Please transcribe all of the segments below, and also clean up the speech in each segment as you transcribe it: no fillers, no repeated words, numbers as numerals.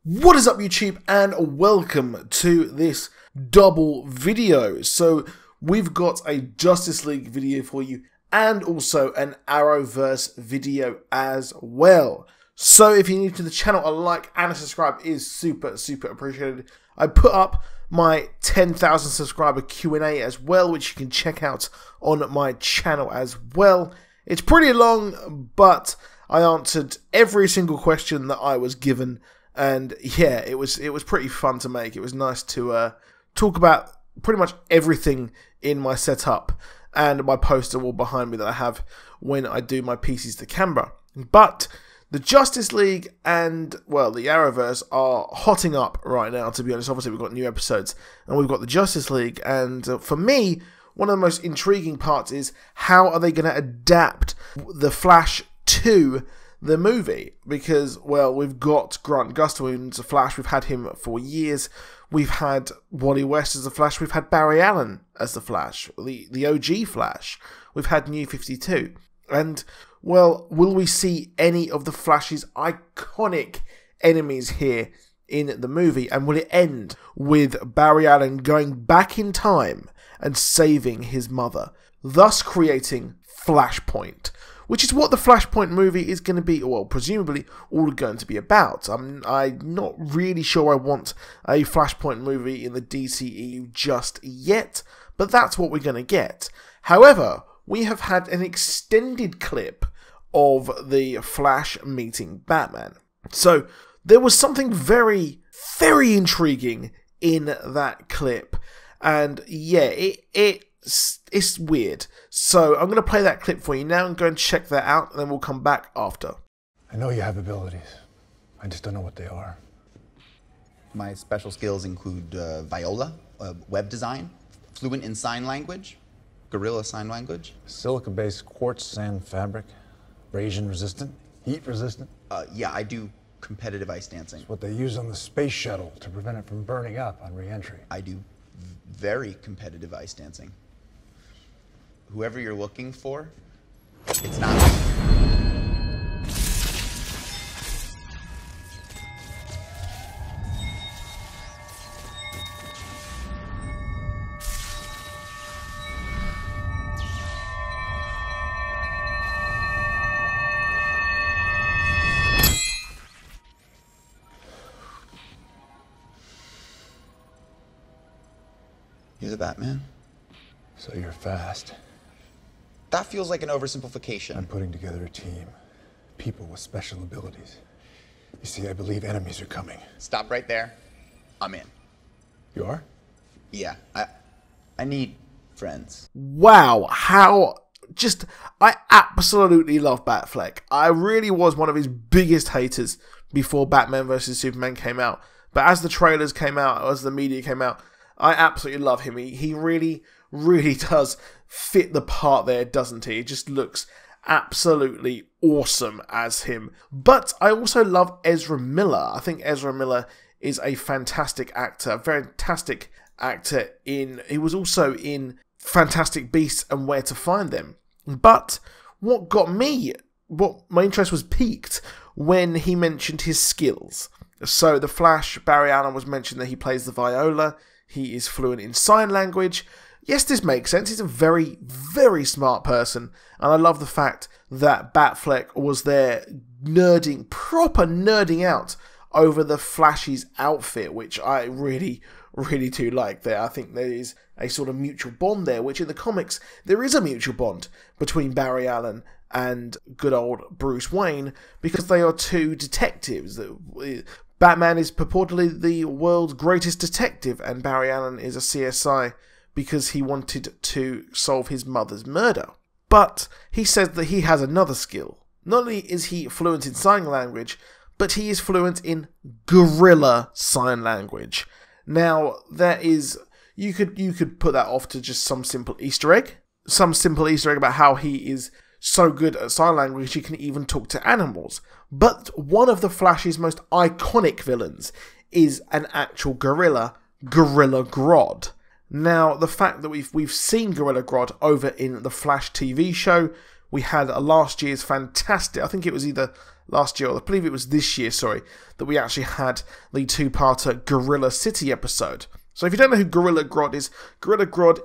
What is up, YouTube, and welcome to this double video. So we've got a Justice League video for you and also an Arrowverse video as well. So if you're new to the channel, a like and a subscribe is super appreciated. I put up my 10,000 subscriber Q&A as well, which you can check out on my channel as well. It's pretty long, but I answered every single question that I was given. And yeah, it was pretty fun to make. It was nice to talk about pretty much everything in my setup and my poster wall behind me that I have when I do my pieces to camera. But the Justice League and, well, the Arrowverse are hotting up right now, to be honest. Obviously, we've got new episodes and we've got the Justice League. And for me, one of the most intriguing parts is how are they going to adapt the Flash to the movie, because, well, we've got Grant Gustin as the Flash, we've had him for years, we've had Wally West as the Flash, we've had Barry Allen as the Flash, the OG Flash, we've had New 52, and, well, will we see any of the Flash's iconic enemies here in the movie, and will it end with Barry Allen going back in time and saving his mother, thus creating Flashpoint? Which is what the Flashpoint movie is going to be, well, presumably all going to be about. I'm not really sure I want a Flashpoint movie in the DCEU just yet, but that's what we're going to get. However, we have had an extended clip of the Flash meeting Batman. So there was something very intriguing in that clip, and yeah, it's weird. So I'm going to play that clip for you now and go and check that out, and then we'll come back after. I know you have abilities. I just don't know what they are. My special skills include Viola, web design, fluent in sign language, Gorilla sign language. Silica-based quartz sand fabric, abrasion resistant, heat resistant. Yeah, I do competitive ice dancing. It's what they use on the space shuttle to prevent it from burning up on re-entry. I do very competitive ice dancing. Whoever you're looking for, it's not me. You're the Batman? So you're fast. That feels like an oversimplification. I'm putting together a team. People with special abilities. You see, I believe enemies are coming. Stop right there. I'm in. You are? Yeah, I need friends. Wow, I absolutely love Batfleck. I really was one of his biggest haters before Batman vs Superman came out. But as the trailers came out, as the media came out, I absolutely love him. He really does fit the part there, doesn't he? He just looks absolutely awesome as him. But I also love Ezra Miller. I think Ezra Miller is a fantastic actor, he was also in Fantastic Beasts and Where to Find Them. But what my interest was piqued when he mentioned his skills. So the Flash, Barry Allen, was mentioned that he plays the viola. He is fluent in sign language. Yes, this makes sense. He's a very smart person. And I love the fact that Batfleck was there proper nerding out over the Flash's outfit, which I really do like there. I think there is a sort of mutual bond there, which in the comics, there is a mutual bond between Barry Allen and good old Bruce Wayne, because they are two detectives. Batman is purportedly the world's greatest detective, and Barry Allen is a CSI because he wanted to solve his mother's murder. But he says that he has another skill. Not only is he fluent in sign language, but he is fluent in gorilla sign language. Now, you could put that off to just some simple Easter egg. Some simple Easter egg about how he is so good at sign language he can even talk to animals. But one of the Flash's most iconic villains is an actual gorilla, Gorilla Grodd. Now, the fact that we've seen Gorilla Grodd over in the Flash TV show, we had last year's fantastic, I think it was either last year, or I believe it was this year, sorry, that we actually had the two-parter Gorilla City episode. So if you don't know who Gorilla Grodd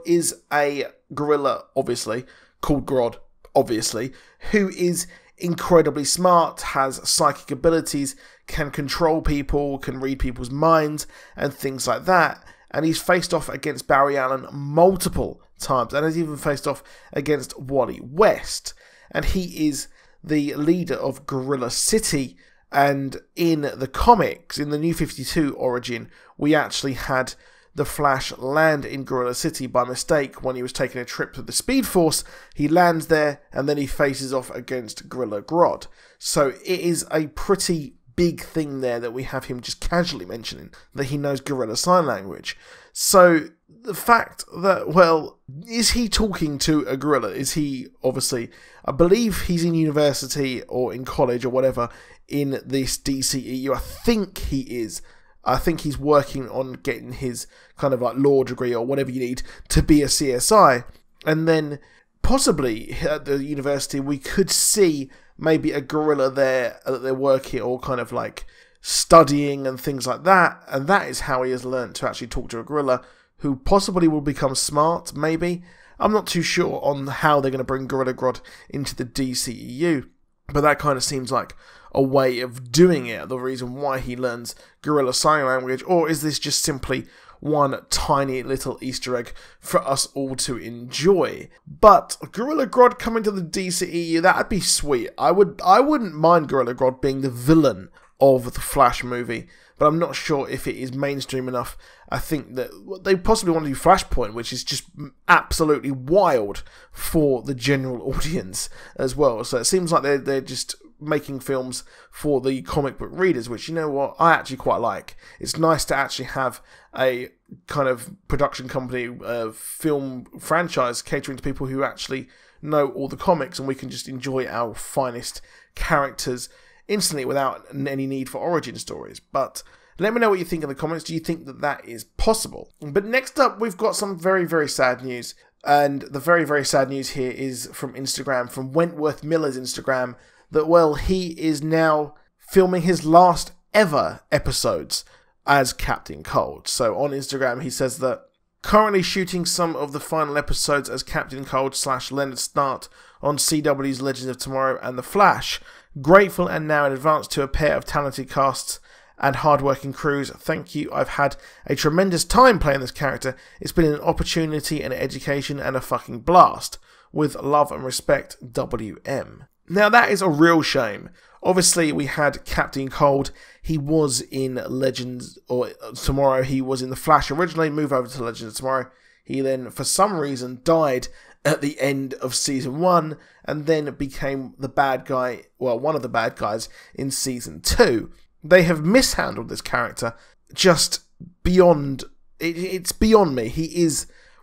is a gorilla, obviously, called Grodd, obviously, who is incredibly smart, has psychic abilities, can control people, can read people's minds, and things like that. And he's faced off against Barry Allen multiple times, and has even faced off against Wally West. And he is the leader of Gorilla City. And in the comics, in the New 52 origin, we actually had the Flash land in Gorilla City by mistake when he was taking a trip to the Speed Force. He lands there, and then he faces off against Gorilla Grodd. So it is a pretty big thing there that we have him just casually mentioning that he knows Gorilla Sign Language. So the fact that, well, is he talking to a gorilla? Is he, obviously, I believe he's in university or in college or whatever in this DCEU. I think he is. I think he's working on getting his kind of like law degree or whatever you need to be a CSI. And then possibly at the university we could see maybe a gorilla there that they're working or kind of like studying and things like that. And that is how he has learned to actually talk to a gorilla who possibly will become smart, maybe. I'm not too sure on how they're going to bring Gorilla Grodd into the DCEU. But that kind of seems like a way of doing it, the reason why he learns Gorilla Sign Language, or is this just simply one tiny little Easter egg for us all to enjoy? But Gorilla Grodd coming to the DCEU, that'd be sweet. I wouldn't mind Gorilla Grodd being the villain of the Flash movie, but I'm not sure if it is mainstream enough. I think that they possibly want to do Flashpoint, which is just absolutely wild for the general audience as well. So it seems like they're just making films for the comic book readers, which, you know what, I actually quite like. It's nice to actually have a kind of production company, film franchise catering to people who actually know all the comics, and we can just enjoy our finest characters instantly without any need for origin stories. But let me know what you think in the comments. Do you think that that is possible? But next up, we've got some very, very sad news. And the very, very sad news here is from Instagram, from Wentworth Miller's Instagram, that, well, he is now filming his last ever episodes as Captain Cold. So on Instagram, he says that currently shooting some of the final episodes as Captain Cold / Leonard Start on CW's Legends of Tomorrow and The Flash. Grateful and now in advance to a pair of talented casts and hard-working crews. Thank you. I've had a tremendous time playing this character. It's been an opportunity, an education, and a fucking blast. With love and respect, WM. Now that is a real shame. Obviously, we had Captain Cold. He was in Legends or Tomorrow. He was in The Flash originally, moved over to Legends of Tomorrow. He then, for some reason, died at the end of Season 1 and then became the bad guy, well, one of the bad guys in Season 2. They have mishandled this character just beyond, it's beyond me.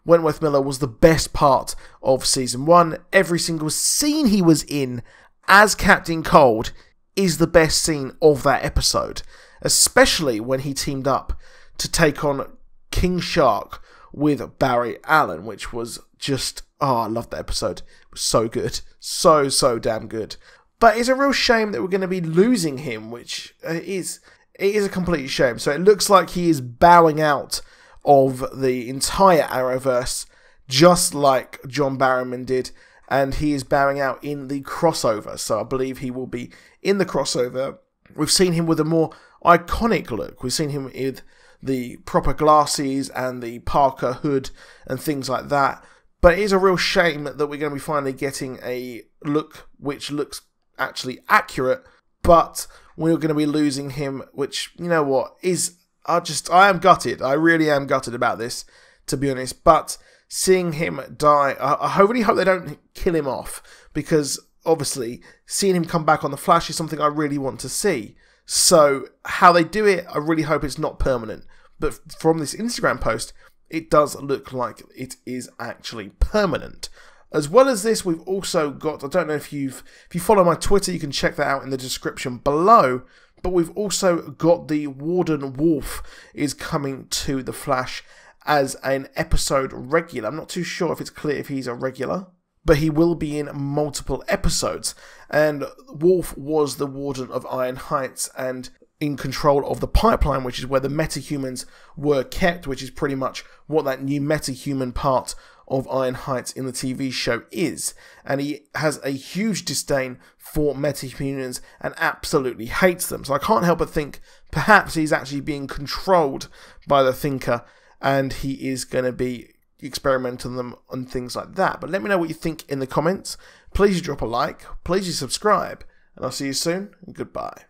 Wentworth Miller was the best part of Season 1. Every single scene he was in as Captain Cold is the best scene of that episode. Especially when he teamed up to take on King Shark with Barry Allen, which was just, I loved that episode. It was so good. So damn good. But it's a real shame that we're going to be losing him, which is a complete shame. So it looks like he is bowing out of the entire Arrowverse, just like John Barrowman did, and he is bowing out in the crossover. So I believe he will be in the crossover. We've seen him with a more iconic look. We've seen him with the proper glasses and the Parker hood and things like that. But it is a real shame that we're going to be finally getting a look which looks actually accurate, but we're going to be losing him, which, you know what, I am gutted. I really am gutted about this, to be honest. But seeing him die, I really hope they don't kill him off, because obviously seeing him come back on The Flash is something I really want to see. So how they do it, I really hope it's not permanent. But from this Instagram post, it does look like it is actually permanent. As well as this, we've also got, I don't know if you follow my Twitter, you can check that out in the description below, but we've also got the Warden Wolf is coming to The Flash as an episode regular. I'm not too sure if it's clear if he's a regular, but he will be in multiple episodes. And Wolf was the warden of Iron Heights and in control of the pipeline, which is where the metahumans were kept, which is pretty much what that new metahuman part of Iron Heights in the TV show is. And he has a huge disdain for metahumans and absolutely hates them. So I can't help but think perhaps he's actually being controlled by the Thinker and he is going to be experimenting on them and things like that. But let me know what you think in the comments. Please drop a like, please subscribe, and I'll see you soon, and goodbye.